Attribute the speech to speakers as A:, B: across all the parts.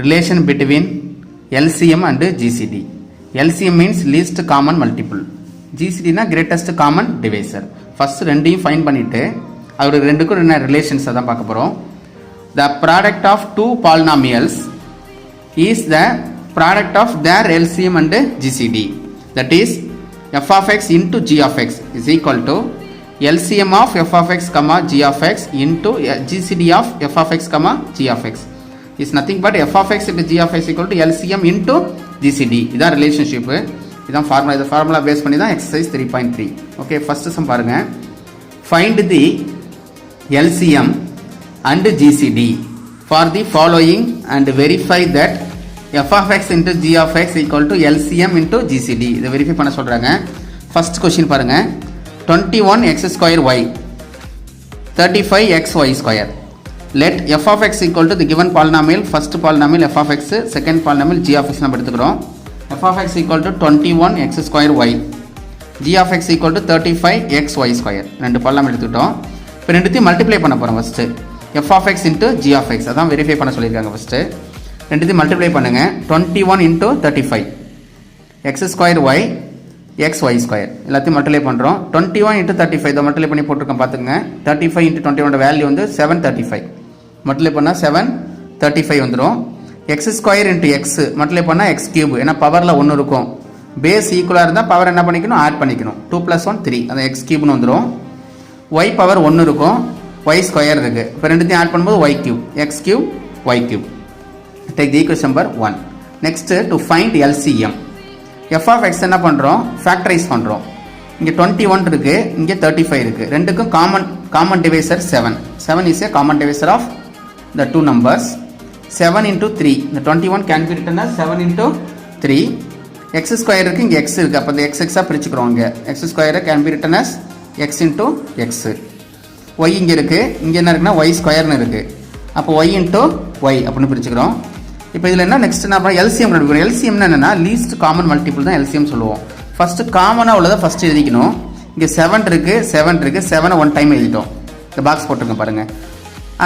A: relation between LCM and GCD. LCM means least common multiple. GCD na greatest common divisor. First ரெண்டையும் find பண்ணிட்டு அதோட ரெண்டுக்கும் என்ன relations அதான் பார்க்க போறோம். The product of two polynomials is the product of their LCM and GCD. That is f of x into g of x is equal to LCM of f of x comma g of x into GCD of f of x comma g of x is nothing but f of x into g of x equal to LCM into GCD. இதான் relationship. இதான் formula. இந்த formula base பண்ணி தான் exercise 3.3. Okay, first sum பாருங்க. Find the LCM and GCD for the following and verify that f of x into g of x equal to LCM into GCD. இதை verify பண்ண சொல்றாங்க. First question பாருங்க. 21x square y 35x y square. Let f of x equal to the given polynomial. First polynomial f of x, second polynomial g of x நம்ம எடுத்துக்கிறோம். f of x equal to 21x square y, g of x equal to 35x y square. ரெண்டு polynomial எடுத்துக்கிட்டோம். இப்போ ரெண்டுத்தையும் multiply பண்ண போறோம். First f of x into g of x அதான் verify பண்ண சொல்லியிருக்காங்க. ஃபர்ஸ்ட் ரெண்டுத்தையும் மல்டிப்ளை பண்ணுங்க. 21 into 35 x square y x y square எல்லாத்தையும் மல்டிப்ளை பண்றோம். 21 into 35 இத மல்டிப்ளை பண்ணி போட்டுருக்கேன் பாத்துங்க. 35 into 21 வேல்யூ வந்து 735. மல்டிப்ளை பண்ணா 735 வந்துரும். x square into x multiply பண்ணா x cube. ஏனா பவர்ல 1 இருக்கும். பேஸ் ஈக்குவலா இருந்தா பவர் என்ன பண்ணிக்கணும்? ஆட் பண்ணிக்கணும். 2 + 1 3. அது x cube னு வந்துரும். y பவர் 1 இருக்கும். y square இருக்கு. இப்போ ரெண்டுத்தையும் ஆட் பண்ணும்போது y cube. x cube y cube. Take the equation number 1. Next to find LCM. f of x என்ன பண்றோம்? ஃபேக்டரைஸ் பண்றோம். இங்க 21 இருக்கு, இங்க 35 இருக்கு. ரெண்டுக்கும் common divisor 7. 7 is a common divisor of the two numbers. 7 into 3. The 21 can be written as 7 into 3. x square இருக்கு, இங்க x இருக்கு. அப்ப இந்த x x பிரிச்சுக்கிறோம். இங்க x square can be written as x into x. y இங்க இருக்கு, இங்க என்ன இருக்குன்னா y square னு இருக்கு. அப்ப y into y அப்படினு பிரிச்சுக்கிறோம். இப்போ இதுல என்ன நெக்ஸ்ட் என்ன பண்ணா LCM கண்டுபிடிக்கணும். LCM என்னன்னா லீஸ்ட் காமன் மல்டிபிள் தான் LCM சொல்லுவோம். ஃபர்ஸ்ட் காமனா உள்ளத ஃபர்ஸ்ட் எழுதிக்கணும். இங்க 7 இருக்கு, 7 ஒன் டைம் எழுதிட்டோம். இந்த பாக்ஸ் போட்டுங்க பாருங்க.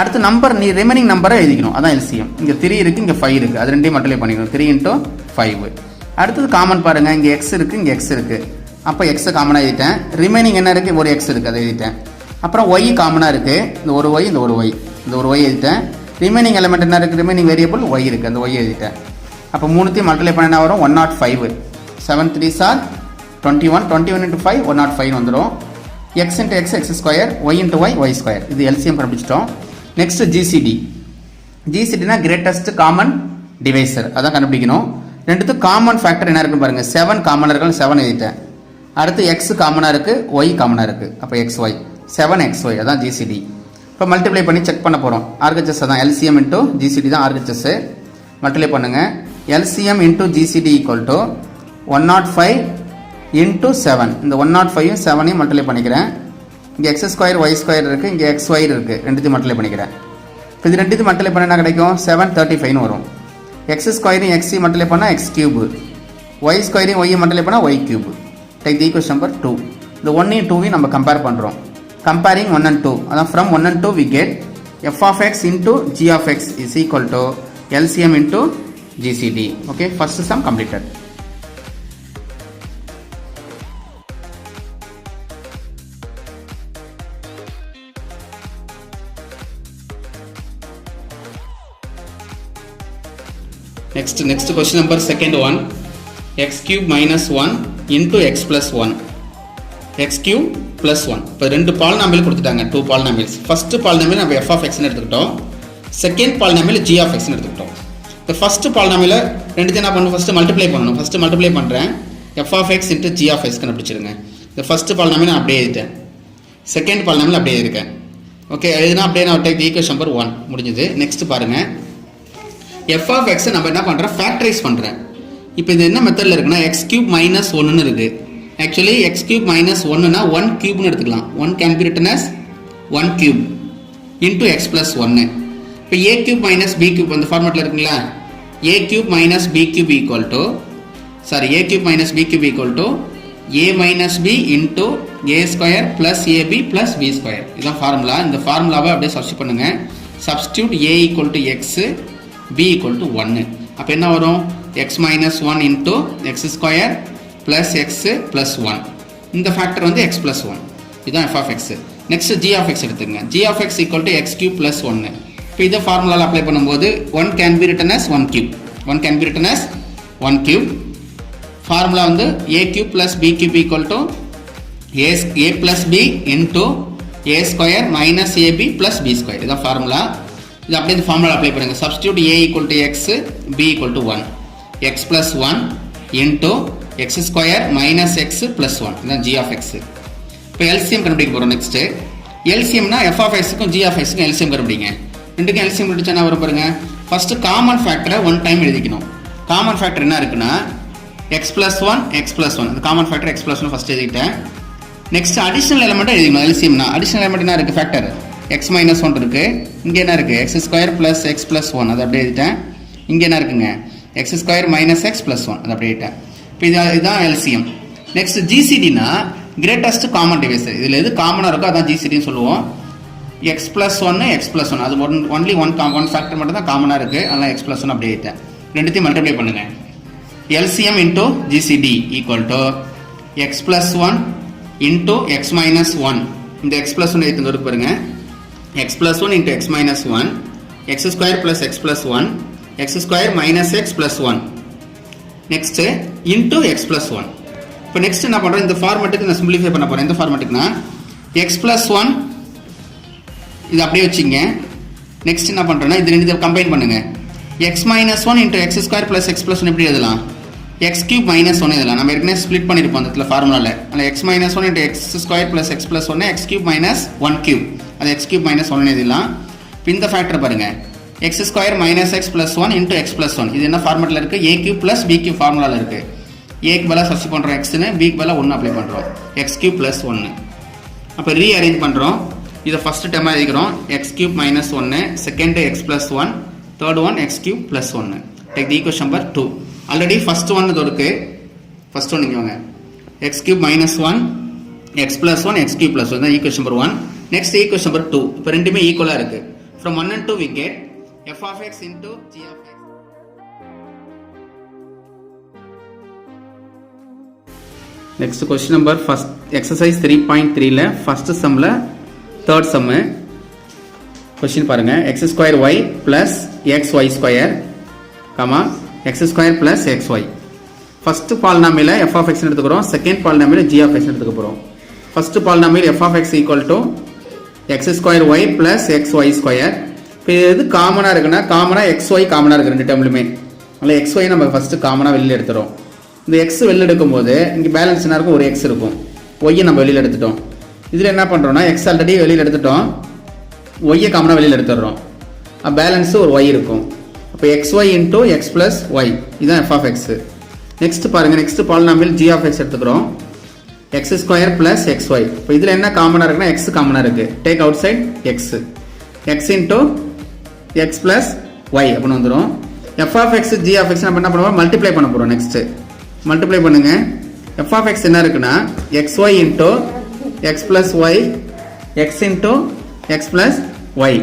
A: அடுத்து நம்பர் நீ ரிமைனிங் நம்பரை எழுதிக்கணும். அதான் LCM. இங்க 3 இருக்கு, இங்க 5 இருக்கு. அது ரெண்டையும் மல்டிப்ளை பண்ணிக்கணும். 3 into 5. அடுத்து காமன் பாருங்க. இங்க x இருக்கு, இங்க x இருக்கு. அப்ப x காமனா எழுதிட்டேன். ரிமைனிங் என்ன இருக்கு? ஒரு x இருக்கு, அதை எழுதிட்டேன். அப்புறம் y காமனா இருக்கு. இந்த ஒரு y, இந்த ஒரு y. இந்த ஒரு y எழுதிட்டேன். ரிமைனிங் எலிமெண்ட் என்ன இருக்கு? ரிமைனிங் வேரியபிள் y இருக்கு. அந்த y எழுதிட்டேன். அப்ப மூணுத்தையும் மல்டிப்ளை பண்ணா வரும் 105. 7 3s are 21. 21 into 5 105 வந்துரும். x into x x square, y into y y square. இது LCM கண்டுபிடிச்சிட்டோம். Next GCD. GCD னா கிரேட்டஸ்ட் காமன் டிவைசர். அதான் கண்டுபிடிக்கணும். ரெண்டுத்து காமன் ஃபேக்டர் என்ன இருக்குன்னு பாருங்க. 7 காமனா இருக்கு, 7 எழுதிட்டேன். அடுத்து x காமனா இருக்கு, y காமனா இருக்கு. அப்ப xy 7xy அதான் GCD. இப்போ மல்டிப்ளை பண்ணி செக் பண்ண போறோம். RHS அதான் LCM into GCD தான் RHS. மல்டிப்ளை பண்ணுங்க. LCM into GCD equal to 105 into 7. இந்த 105 7 மல்டிப்ளை பண்ணிக்கிறேன். இங்க x square y square இருக்கு, இங்க xy இருக்கு. ரெண்டுத்தையும் மல்டிப்ளை பண்ணிக்கிறேன். இப்போ இது ரெண்டுத்தையும் மல்டிப்ளை பண்ணா என்ன கிடைக்கும்? 735 னு வரும். x square x மல்டிப்ளை பண்ணா x cube. y square y multiply பண்ணா y cube. Take the equation number 2. இந்த 1 and 2 நம்ம கம்பேர் பண்றோம். Comparing 1 and 2. அதான் from 1 and 2 we get f of x into g of x is equal to LCM into GCD. Okay, first sum completed. Next question number second one. X cube minus 1 into x plus 1. x cube plus 1. இப்போ ரெண்டு polynomial கொடுத்துட்டாங்க. 2 polynomials. First polynomial நம்ம f of x னு எடுத்துக்கிட்டோம். Second polynomial g of x னு எடுத்துக்கிட்டோம். இந்த first பாலினாமியல ரெண்டுத்தையும் என்ன பண்ணணும்? ஃபர்ஸ்ட் மல்டிப்ளை பண்ணணும். ஃபர்ஸ்ட் மல்டிப்ளை பண்றேன். f of x into g of x கண்டுபிடிச்சிருங்க. இந்த ஃபர்ஸ்ட் பாலினாமியல் அப்படியே எழுதிட்டேன். செகண்ட் பாலினாமியல் அப்படியே எழுதிருக்கேன். ஓகே, எழுதினா அப்படியே நான் டேக் ஈக்குவேஷன் நம்பர் 1 முடிஞ்சது. நெக்ஸ்ட் பாருங்க. f of x நம்ம என்ன பண்றோம்? ஃபேக்டரைஸ் பண்றேன். இப்போ இது என்ன மெத்தட்ல இருக்குன்னா x cube minus 1 னு இருக்கு. Actually x cube minus 1 னா 1 cube னு எடுத்துக்கலாம். 1 can be written as 1 cube into x plus 1. இப்போ a cube minus b cube அந்த ஃபார்மட்ல இருக்குங்களா? a cube minus b cube equal to a cube minus b cube equal to a minus b into a square plus ab plus b square. இதான் formula. இந்த ஃபார்முலாவை அப்படியே substitute பண்ணுங்க. Substitute a equal to x, b equal to 1. அப்போ என்ன வரும் x minus 1 into x square plus x plus 1. இந்த factor வந்து x plus 1. இதுதான் f of x. Next g of x எடுத்துங்க. g of x equal to x cube plus 1. இப்போ இதை ஃபார்முலாவில் அப்ளை பண்ணும்போது 1 can be written as 1 cube. 1 can be written as 1 cube. Formula வந்து a cube plus b cube equal to a plus b into a square minus ab plus b square. இதுதான் formula. இது அப்படியே இந்த formula apply பண்ணுங்க. Substitute a equal to x, b equal to 1. x plus 1 into x square minus x plus 1. இதுதான் g of x. இப்போ LCM கண்டுபிடிக்க போகிறோம். Next LCMனா f of xக்கும் g of xக்கும் LCM கண்டுபிடிங்க. ரெண்டுக்கும் LCM கண்டுபிடிச்சா என்ன வரும் பாருங்க. ஃபர்ஸ்ட் காமன் ஃபேக்டரை 1 டைம் எழுதிக்கணும். காமன் ஃபேக்டர் என்ன இருக்குன்னா x plus 1 x plus 1. இந்த common factor x plus 1 first எழுதிட்டேன். நெக்ஸ்ட் அடிஷனல் எலிமெண்ட் எழுதிக்கணும். LCMனா அடிஷனல் எலிமெண்ட் என்ன இருக்கு ஃபேக்டர் x minus 1 இருக்கு. இங்க என்ன இருக்கு x square plus x plus 1. அதை அப்படியே எழுதிட்டேன். இங்க என்ன இருக்குங்க x square minus x plus 1. அதை அப்படியே எழுதிட்டேன். இப்போ இதுதான் LCM. நெக்ஸ்ட் GCDனா கிரேட்டஸ்ட் காமன் டிவைசர். இதில் எது காமனாக இருக்கோ அதான் GCDன்னு சொல்லுவோம். x plus 1 x plus 1 அது ஒன்லி ஒன் ஃபேக்டர் மட்டும் தான் காமனாக இருக்குது. அதனால் x plus 1 அப்படியே எழுதிட்டேன். ரெண்டுத்தையும் மல்டிப்ளை பண்ணுங்க. LCM into GCD equal to x plus 1 into x minus 1. இந்த x plus 1 எடுத்துங்க இருக்கு பாருங்க. x plus 1 into x minus 1 x square plus x plus 1 x square minus x plus 1 next into x plus 1. இப்போ next என்ன பண்ணுறோம், இந்த ஃபார்மேட்டுக்கு நான் simplify பண்ண போகிறேன். எந்த ஃபார்மேட்டுக்குனா x plus 1 இது அப்படியே வச்சுங்க. நெக்ஸ்ட் என்ன பண்ணுறோன்னா இது ரெண்டு கம்பைன் பண்ணுங்க. x minus 1 into x square plus x plus 1 எப்படி எழுதலாம், x cube minus 1 எழுதலாம். நம்ம ஏற்கனவே ஸ்ப்ளிட் பண்ணியிருப்போம் அந்த இடத்துல ஃபார்முலாவில். அதில் x minus 1 into x square plus x plus 1 x cube minus 1 cube. அது x cube minus 1 எழுதலாம். இப்போ இந்த ஃபேக்டர் பாருங்க x square minus x plus 1 into x plus 1. இது என்ன ஃபார்மேட்டில் இருக்குது, a cube plus b cube ஃபார்முலாவில் இருக்குது. ஏக்கு பதிலாக சப்ஸ்டிட் பண்ணுறோம் எக்ஸ்னு, பிக்கு பதிலாக 1 அப்ளை பண்ணுறோம் x cube plus 1. அப்போ ரீஅரேஞ்ச் பண்ணுறோம். இதை ஃபர்ஸ்ட் டேர்மாக எழுதிக்கிறோம் x cube minus 1, second x plus 1, third one x cube plus 1. Take the equation number 2. Already first one இது இருக்குது. ஃபர்ஸ்ட் ஒன் இங்கே வாங்க. x cube minus 1 x plus 1 x cube plus 1 தான் equation number 1. Next equation number 2. இப்போ ரெண்டுமே ஈக்குவலாக இருக்குது. From 1 and 2 we get f of x into g of x. Next question number first exercise 3.3ல first சம்மில் third sum. Question பாருங்க. X square y plus x y square comma x square plus x y. First பாலினாமியில் f of x எடுத்துக்கிறோம். Second பாலினாமியில் g of x எடுத்துக்க போகிறோம். First பாலினாமியில் f of x equal to x square y plus x y square. இப்போ எது காமனாக இருக்குன்னா காமனாக எக்ஸ் ஒய் காமனாக இருக்குது ரெண்டு டேர்ம்லுமே. அதில் எக்ஸ் ஒய் நம்ம ஃபஸ்ட்டு காமனாக வெளியில் எடுத்துகிறோம். இந்த எக்ஸ் வெளியில் எடுக்கும்போது இங்கே பேலன்ஸ் என்ன இருக்கும், ஒரு எக்ஸ் இருக்கும். ஒய்யை நம்ம வெளியில் எடுத்துட்டோம். இதில் என்ன பண்ணுறோம்னா எக்ஸ் ஆல்ரெடி வெளியில் எடுத்துட்டோம், ஒய்யை காமனாக வெளியில் எடுத்துடுறோம். பேலன்ஸு ஒரு ஒய் இருக்கும். அப்போ x y into x plus y இதுதான் எஃப் ஆஃப் எக்ஸு. நெக்ஸ்ட் பாருங்கள். Next polynomial g of x எடுத்துக்கிறோம். X square plus x y. இப்போ இதில் என்ன காமனாக இருக்குன்னா எக்ஸ் காமனாக இருக்குது. Take outside x. X into x plus y அப்படின்னு வந்துடும். F of x g of x நம்ம என்ன பண்ணுவோம், மல்டிப்ளை பண்ண போகிறோம். நெக்ஸ்ட்டு மல்டிப்ளை பண்ணுங்க. எஃப் ஆஃப் எக்ஸ் என்ன இருக்குன்னா x y into x plus y x into x plus y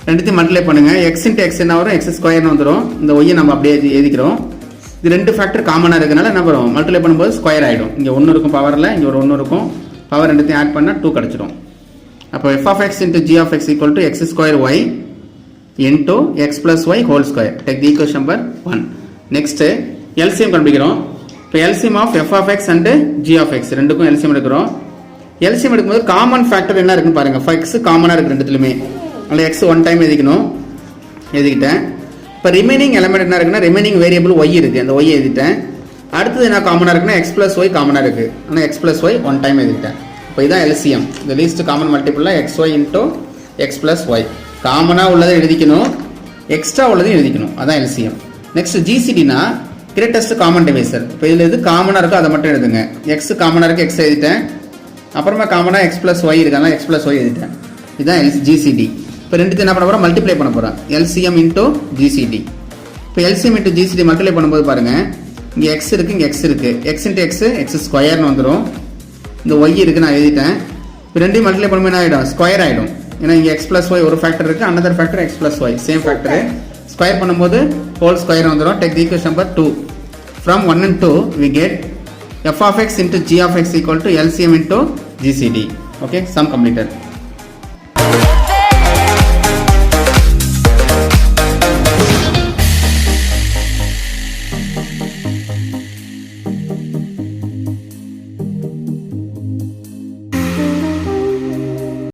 A: ரெண்டுத்தையும் மல்டிப்ளை பண்ணுங்க. எக்ஸ் இன்ட்டு எக்ஸ் என்ன வரும், எக்ஸ் ஸ்கொயர்னு வந்துடும். இந்த ஒய்யை நம்ம அப்படியே எழுதிக்கிறோம். இது ரெண்டு ஃபேக்டர் காமனாக இருக்கனால என்ன வரும், மல்டிப்ளை பண்ணும்போது ஸ்கொயர் ஆகிடும். இங்கே 1 இருக்கும் பவரில், இங்கே ஒரு 1 இருக்கும் பவர். ரெண்டுத்தையும் ஆட் பண்ணால் 2 கிடச்சிடும். அப்போ f of x into g of x equal to x square y into x plus y whole square. Take the equation number 1. Next LCM கண்டுபிடிக்கிறோம். இப்போ LCM of f of x and g of x ரெண்டுக்கும் LCM எடுக்கிறோம். LCM எடுக்கும்போது common factor என்ன இருக்குன்னு பாருங்கள். X காமனாக இருக்குது ரெண்டுத்துலையுமே. அதில் எக்ஸ் 1 டைம் எழுதிக்கணும். எழுதிக்கிட்டேன். இப்போ ரிமைனிங் எலமெண்ட் என்ன இருக்குன்னா ரிமைனிங் வேரியபிள் ஒய் இருக்குது. அந்த ஒய் எழுதிட்டேன். அடுத்தது என்ன காமனாக இருக்குன்னா எக்ஸ் ப்ளஸ் ஒய் காமனாக இருக்குது. ஆனால் எக்ஸ் ப்ளஸ் ஒய் 1 டைம் எழுதிட்டேன். இப்போ இதான் எல்சிஎம். இந்த லீஸ்ட் காமன் மல்டிபிளில் x y into x plus y. காமனாக உள்ளதை எழுதிக்கணும், எக்ஸ்ட்ரா உள்ளதையும் எழுதிக்கணும். அதான் எல்சிஎம். நெக்ஸ்ட் ஜிசிடினா கிரேட்டஸ்ட் காமன் டிவைசர். இப்போ இதில் எது காமனாக இருக்கோ அதை மட்டும் எழுதுங்க. எக்ஸ் காமனாக இருக்குது, எக்ஸ் எழுதிட்டேன். அப்புறமா காமனாக எக்ஸ் ப்ளஸ் ஒய் இருக்காங்க, எக்ஸ் ப்ளஸ் ஒய் எழுதிட்டேன். இதுதான் ஜிசிடி. இப்போ ரெண்டுத்தையும் என்ன பண்ண போகிறோம், மல்டிப்ளை பண்ண போகிறோம். LCM into GCD. இப்போ எல்சிஎம் இன்டூ ஜிசிடி மல்டிப்ளை பண்ணும்போது பாருங்கள், இங்கே எக்ஸ் இருக்குது, இங்கே எக்ஸ் இருக்குது. எக்ஸ் இன்ட்டு எக்ஸ் எக்ஸ் ஸ்கொயர்னு வந்துடும். இந்த ஒய் இருக்குது நான் எழுதிட்டேன். இப்போ ரெண்டையும் மல்டிப்ளை பண்ணும்போது என்ன ஆகிடும், ஸ்கொயர் ஆகிடும். ஏன்னா இங்கே எக்ஸ் ப்ளஸ் ஒய் ஒரு ஃபேக்டர் இருக்குது, another factor x plus y same factor square பண்ணும்போது ஹோல் ஸ்கொயர் வந்துடும். Take the equation number 2. From 1 and 2 we get f of x into g of x equal to LCM into GCD. Okay, sum completed.